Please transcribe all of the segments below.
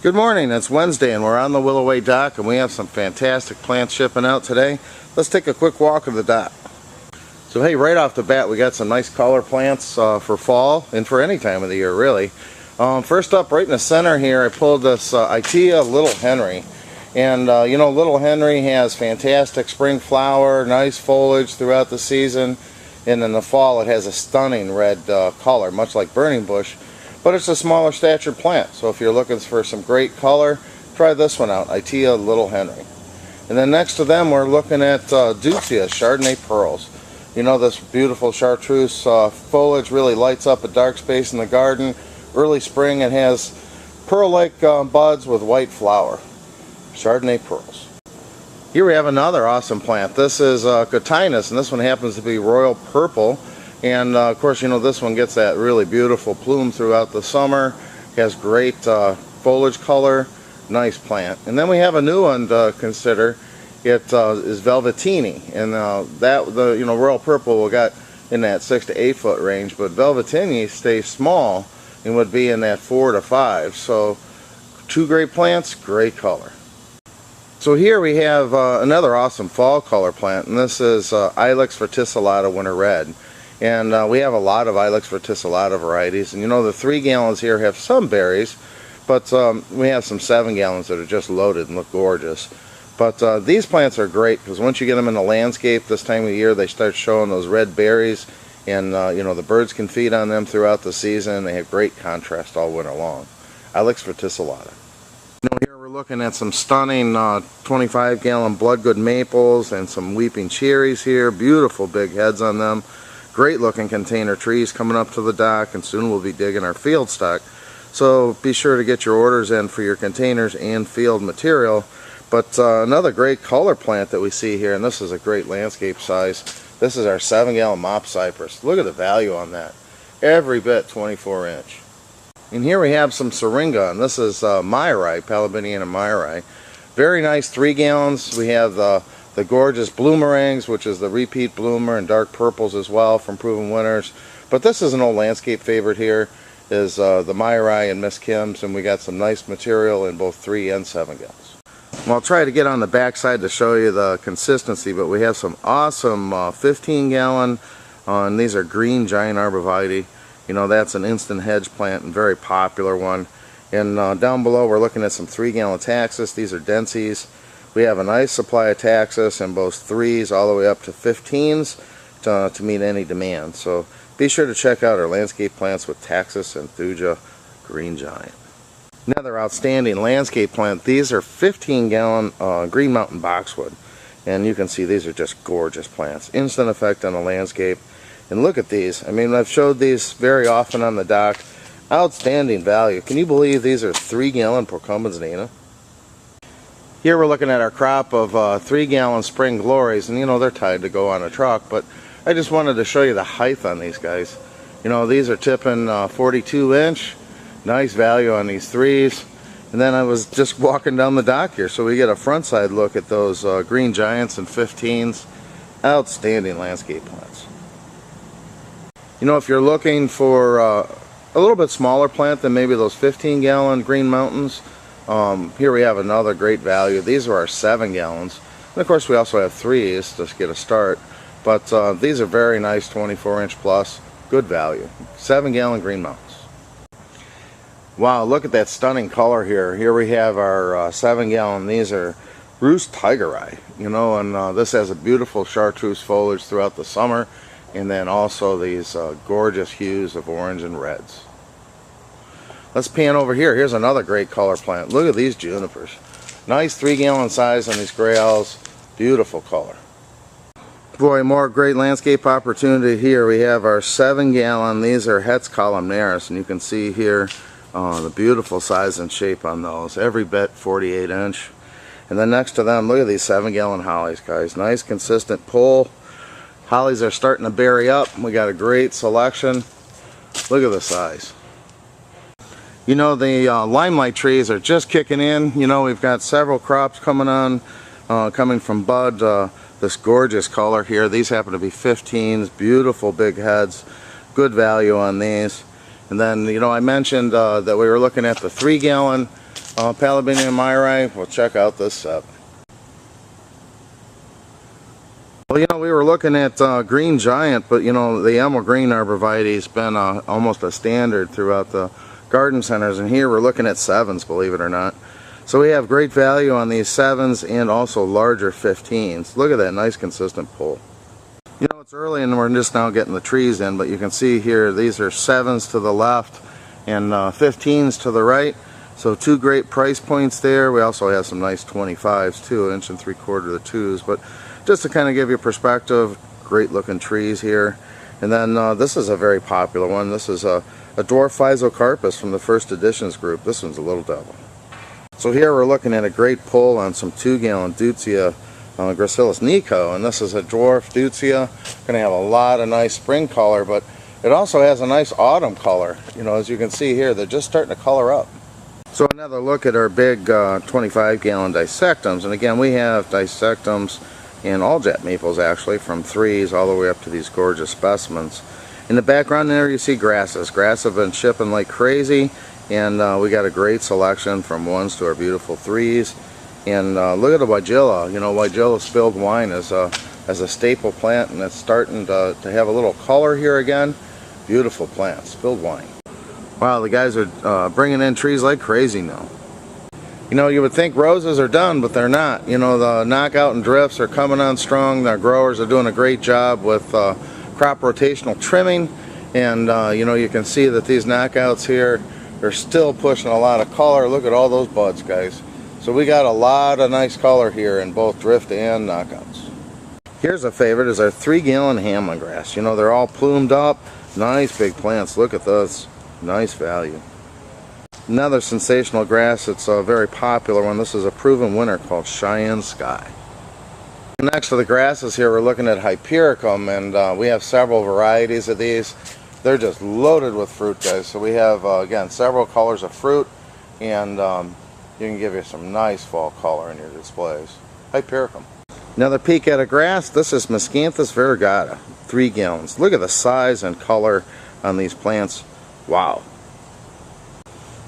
Good morning, it's Wednesday and we're on the Willoway dock and we have some fantastic plants shipping out today. Let's take a quick walk of the dock. So hey, right off the bat we got some nice color plants for fall and for any time of the year really. First up, right in the center here, I pulled this Itea Little Henry. And you know, Little Henry has fantastic spring flower, nice foliage throughout the season, and in the fall it has a stunning red color, much like burning bush. But it's a smaller stature plant, so if you're looking for some great color, try this one out, Itea Little Henry. And then next to them we're looking at Deutzia Chardonnay Pearls. You know, this beautiful chartreuse foliage really lights up a dark space in the garden. Early spring, it has pearl-like buds with white flower. Chardonnay Pearls. Here we have another awesome plant. This is Cotinus, and this one happens to be royal purple. And of course, you know, this one gets that really beautiful plume throughout the summer. Has great foliage color. Nice plant. And then we have a new one to consider. It is Velvetini, and the royal purple we got in that 6 to 8 foot range, but Velvetini stays small and would be in that 4 to 5. So two great plants, great color. So here we have another awesome fall color plant, and this is Ilex verticillata Winter Red. And we have a lot of Ilex verticillata varieties, and you know, the 3 gallons here have some berries, but we have some 7 gallons that are just loaded and look gorgeous. But these plants are great because once you get them in the landscape this time of year, they start showing those red berries, and you know, the birds can feed on them throughout the season. They have great contrast all winter long. Ilex verticillata. You know, here we're looking at some stunning 25 gallon Bloodgood maples and some weeping cherries here. Beautiful big heads on them. Great looking container trees coming up to the dock, and soon we'll be digging our field stock. So be sure to get your orders in for your containers and field material. But another great color plant that we see here, and this is a great landscape size. This is our 7 gallon mop cypress. Look at the value on that. Every bit 24 inch. And here we have some syringa, and this is Myri, Palabiniana Myri. Very nice 3 gallons. We have the gorgeous bloomerangs, which is the repeat bloomer, and dark purples as well from Proven Winners. But this is an old landscape favorite here, is the Myri and Miss Kim's, and we got some nice material in both 3 and 7 gallons. Well, I'll try to get on the back side to show you the consistency, but we have some awesome 15 gallon, and these are green giant arborvitae. You know, that's an instant hedge plant and very popular one. And down below we're looking at some 3 gallon taxus. These are Densies. We have a nice supply of taxus in both 3s all the way up to 15s to meet any demand. So be sure to check out our landscape plants with taxus and thuja green giant. Another outstanding landscape plant. These are 15 gallon Green Mountain boxwood. And you can see these are just gorgeous plants. Instant effect on the landscape. And look at these. I mean, I've showed these very often on the dock. Outstanding value. Can you believe these are 3 gallon Procumbens Nina? Here we're looking at our crop of 3 gallon Spring Glories, and you know, they're tied to go on a truck, but I just wanted to show you the height on these guys. You know, these are tipping 42 inch. Nice value on these 3s. And then I was just walking down the dock here, so we get a front side look at those green giants and 15s. Outstanding landscape plants. You know, if you're looking for a little bit smaller plant than maybe those 15 gallon Green Mountains, here we have another great value. These are our 7 gallons. And of course we also have 3s to get a start. But these are very nice 24 inch plus. Good value. 7 gallon Green Mountains. Wow, look at that stunning color here. Here we have our 7 gallon. These are Roost Tigeri. You know, and this has a beautiful chartreuse foliage throughout the summer. And then also these gorgeous hues of orange and reds. Let's pan over here. Here's another great color plant. Look at these junipers. Nice 3 gallon size on these gray owls. Beautiful color. Boy, more great landscape opportunity here. We have our 7 gallon. These are Hetz columnaris, and you can see here the beautiful size and shape on those. Every bit 48 inch. And then next to them, look at these 7 gallon hollies, guys. Nice consistent pull. Hollies are starting to berry up. We got a great selection. Look at the size. You know, the limelight trees are just kicking in. You know, we've got several crops coming on, coming from bud. This gorgeous color here. These happen to be 15s. Beautiful big heads. Good value on these. And then, you know, I mentioned that we were looking at the 3 gallon. Palabinium myri. We'll check out this set. Well, you know, we were looking at Green Giant, but you know, the emerald green arborvitae's been almost a standard throughout the garden centers, and here we're looking at 7s, believe it or not. So we have great value on these 7s and also larger 15s. Look at that nice consistent pull. You know, it's early and we're just now getting the trees in, but you can see here these are 7s to the left and 15s to the right. So 2 great price points there. We also have some nice 25s too, 1 3/4 the 2s, but just to kind of give you perspective, great looking trees here. And then this is a very popular one. This is a dwarf physocarpus from the first editions group. This one's a little devil. So here we're looking at a great pull on some 2-gallon Deutzia gracilis nico, and this is a dwarf Deutzia. Going to have a lot of nice spring color, but it also has a nice autumn color. You know, as you can see here, they're just starting to color up. So another look at our big 25-gallon dissectums, and again we have dissectums and all jet maples actually, from 3s all the way up to these gorgeous specimens. In the background there you see grasses. Grass have been shipping like crazy, and we got a great selection from 1s to our beautiful 3s. And look at the weigilla. You know, weigilla spilled wine as a staple plant, and it's starting to have a little color here again. Beautiful plant, spilled wine. Wow, the guys are bringing in trees like crazy now. You know, you would think roses are done, but they're not. You know, the knockout and drifts are coming on strong. The growers are doing a great job with crop rotational trimming, and you know, you can see that these knockouts here, they're still pushing a lot of color. Look at all those buds, guys. So we got a lot of nice color here in both drift and knockouts. Here's a favorite, is our 3-gallon Hamlin grass. You know, they're all plumed up, nice big plants. Look at those, nice value. Another sensational grass, it's a very popular one. This is a proven winner called Cheyenne Sky. Next to the grasses here, we're looking at Hypericum, and we have several varieties of these. They're just loaded with fruit, guys. So we have, again, several colors of fruit, and you can give you some nice fall color in your displays. Hypericum. Another peek at a grass. This is Miscanthus variegata, 3 gallons. Look at the size and color on these plants. Wow.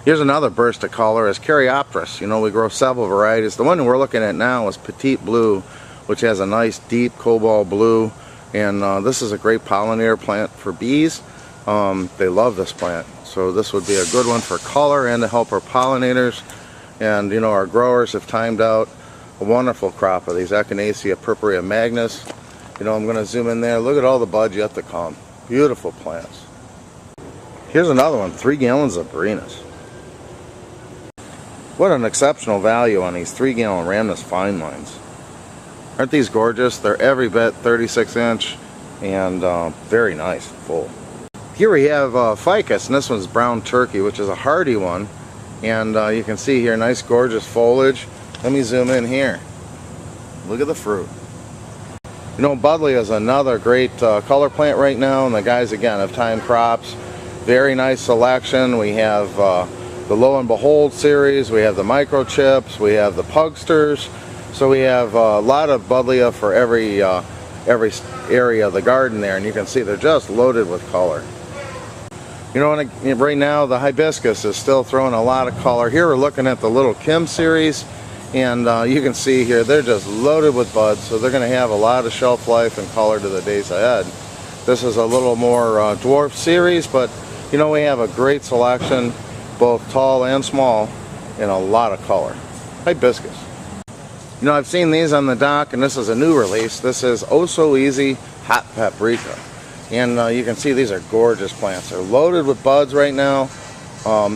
Here's another burst of color, is Caryopteris. You know, we grow several varieties. The one we're looking at now is Petite Blue, which has a nice deep cobalt blue, and this is a great pollinator plant for bees. They love this plant, so this would be a good one for color and to help our pollinators. And you know, our growers have timed out a wonderful crop of these Echinacea purpurea magnus. You know, I'm going to zoom in there. Look at all the buds yet to come. Beautiful plants. Here's another one, 3 gallons of Berinus. What an exceptional value on these 3-gallon Rhamnus fine lines. Aren't these gorgeous? They're every bit 36-inch and very nice, full. Here we have ficus, and this one's brown turkey, which is a hardy one. And you can see here, nice gorgeous foliage. Let me zoom in here. Look at the fruit. You know, Buddleia is another great color plant right now, and the guys again have time crops. Very nice selection. We have the Lo and Behold series, we have the microchips, we have the pugsters. So we have a lot of Buddleia for every area of the garden there, and you can see they're just loaded with color. You know, right now the hibiscus is still throwing a lot of color. Here we're looking at the Little Kim series, and you can see here they're just loaded with buds, so they're going to have a lot of shelf life and color to the days ahead. This is a little more dwarf series, but you know, we have a great selection, both tall and small, and a lot of color. Hibiscus. You know, I've seen these on the dock, and this is a new release. This is Oh So Easy Hot Paprika. And you can see these are gorgeous plants. They're loaded with buds right now.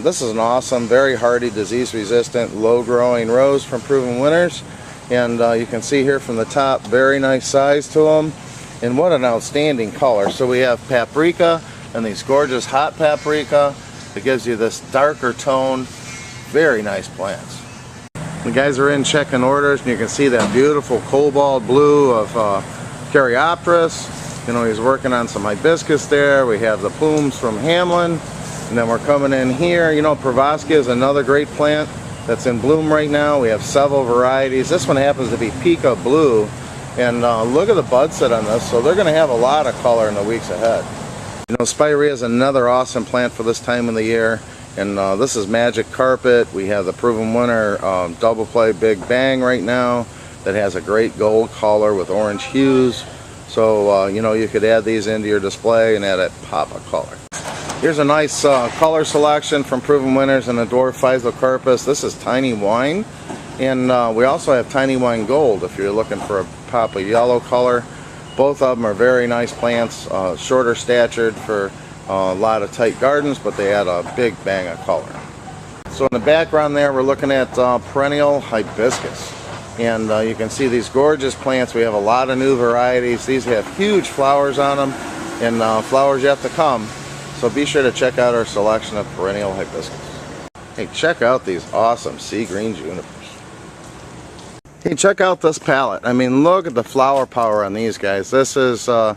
This is an awesome, very hardy, disease-resistant, low-growing rose from Proven Winners. And you can see here from the top, very nice size to them. And what an outstanding color. So we have paprika and these gorgeous hot paprika. It gives you this darker tone. Very nice plants. The guys are in checking orders, and you can see that beautiful cobalt blue of Caryopteris. You know, he's working on some hibiscus there. We have the plumes from Hamlin, and then we're coming in here. You know, Pravaskia is another great plant that's in bloom right now. We have several varieties. This one happens to be Pica Blue, and look at the bud set on this. So they're going to have a lot of color in the weeks ahead. You know, Spirea is another awesome plant for this time of the year. And this is Magic Carpet. We have the Proven Winner Double Play Big Bang right now that has a great gold color with orange hues. So you know, you could add these into your display and add a pop of color. Here's a nice color selection from Proven Winners in the Dwarf Physocarpus. This is Tiny Wine, and we also have Tiny Wine Gold if you're looking for a pop of yellow color. Both of them are very nice plants, shorter statured for a lot of tight gardens, but they add a big bang of color. So in the background there, we're looking at perennial hibiscus. And you can see these gorgeous plants. We have a lot of new varieties. These have huge flowers on them, and flowers yet to come. So be sure to check out our selection of perennial hibiscus. Hey, check out these awesome sea green junipers. Hey, check out this palette. I mean, look at the flower power on these guys. This is a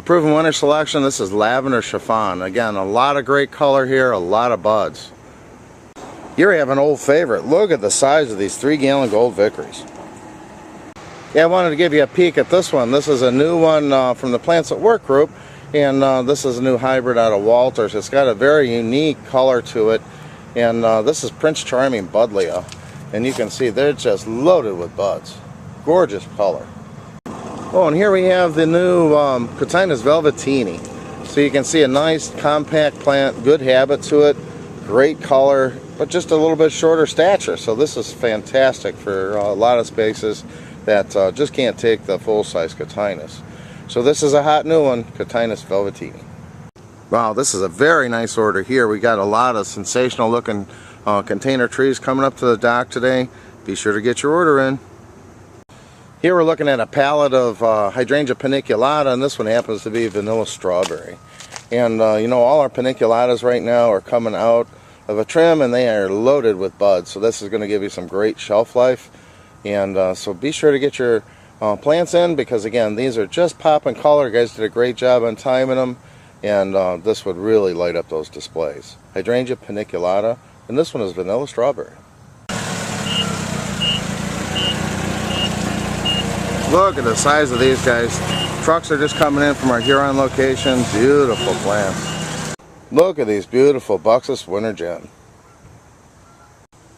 Proven Winner selection. This is lavender chiffon. Again, a lot of great color here, a lot of buds. Here we have an old favorite. Look at the size of these 3-gallon gold Vickeries. Yeah, I wanted to give you a peek at this one. This is a new one from the Plants at Work group, and this is a new hybrid out of Walters. It's got a very unique color to it, and this is Prince Charming Buddleia, and you can see they're just loaded with buds. Gorgeous color. Oh, and here we have the new Cotinus velvetini. So you can see a nice compact plant, good habit to it, great color, but just a little bit shorter stature. So this is fantastic for a lot of spaces that just can't take the full-size Cotinus. So this is a hot new one, Cotinus velvetini. Wow, this is a very nice order here. We got a lot of sensational looking container trees coming up to the dock today. Be sure to get your order in. Here we're looking at a palette of Hydrangea paniculata, and this one happens to be vanilla strawberry. And you know, all our paniculatas right now are coming out of a trim, and they are loaded with buds. So this is going to give you some great shelf life. And so be sure to get your plants in, because again, these are just popping color. You guys did a great job on timing them, and this would really light up those displays. Hydrangea paniculata, and this one is vanilla strawberry. Look at the size of these guys. Trucks are just coming in from our Huron location. Beautiful plants. Look at these beautiful Buxus Winter Gem.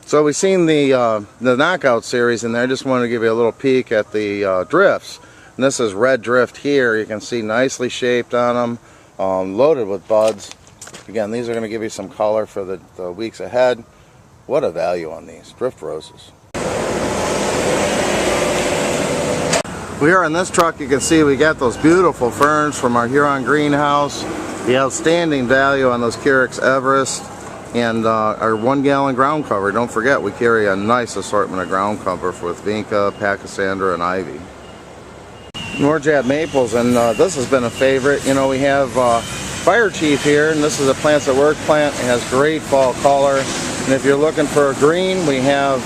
So we've seen the knockout series in there. I just wanted to give you a little peek at the drifts. And this is red drift here. You can see nicely shaped on them, loaded with buds. Again, these are going to give you some color for the weeks ahead. What a value on these drift roses. Well, here on this truck, you can see we got those beautiful ferns from our Huron greenhouse. The outstanding value on those Carex Everest. And our 1-gallon ground cover. Don't forget, we carry a nice assortment of ground cover with Vinca, Pachysandra, and Ivy. Norjat maples, and this has been a favorite. You know, we have Fire Chief here, and this is a Plants at Work plant. It has great fall color. And if you're looking for a green, we have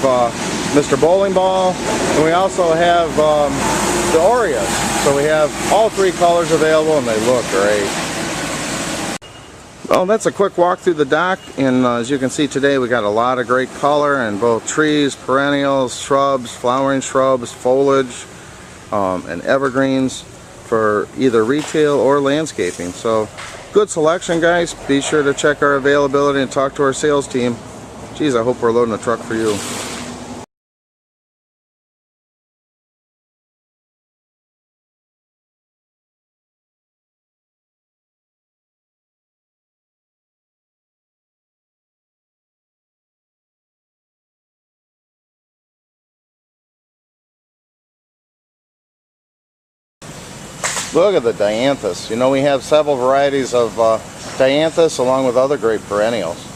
Mr. Bowling Ball, and we also have the Aureas. So we have all 3 colors available, and they look great. Well, that's a quick walk through the dock, and as you can see today, we got a lot of great color in both trees, perennials, shrubs, flowering shrubs, foliage, and evergreens for either retail or landscaping. So good selection, guys. Be sure to check our availability and talk to our sales team. Geez, I hope we're loading a truck for you. Look at the dianthus. You know, we have several varieties of dianthus along with other great perennials.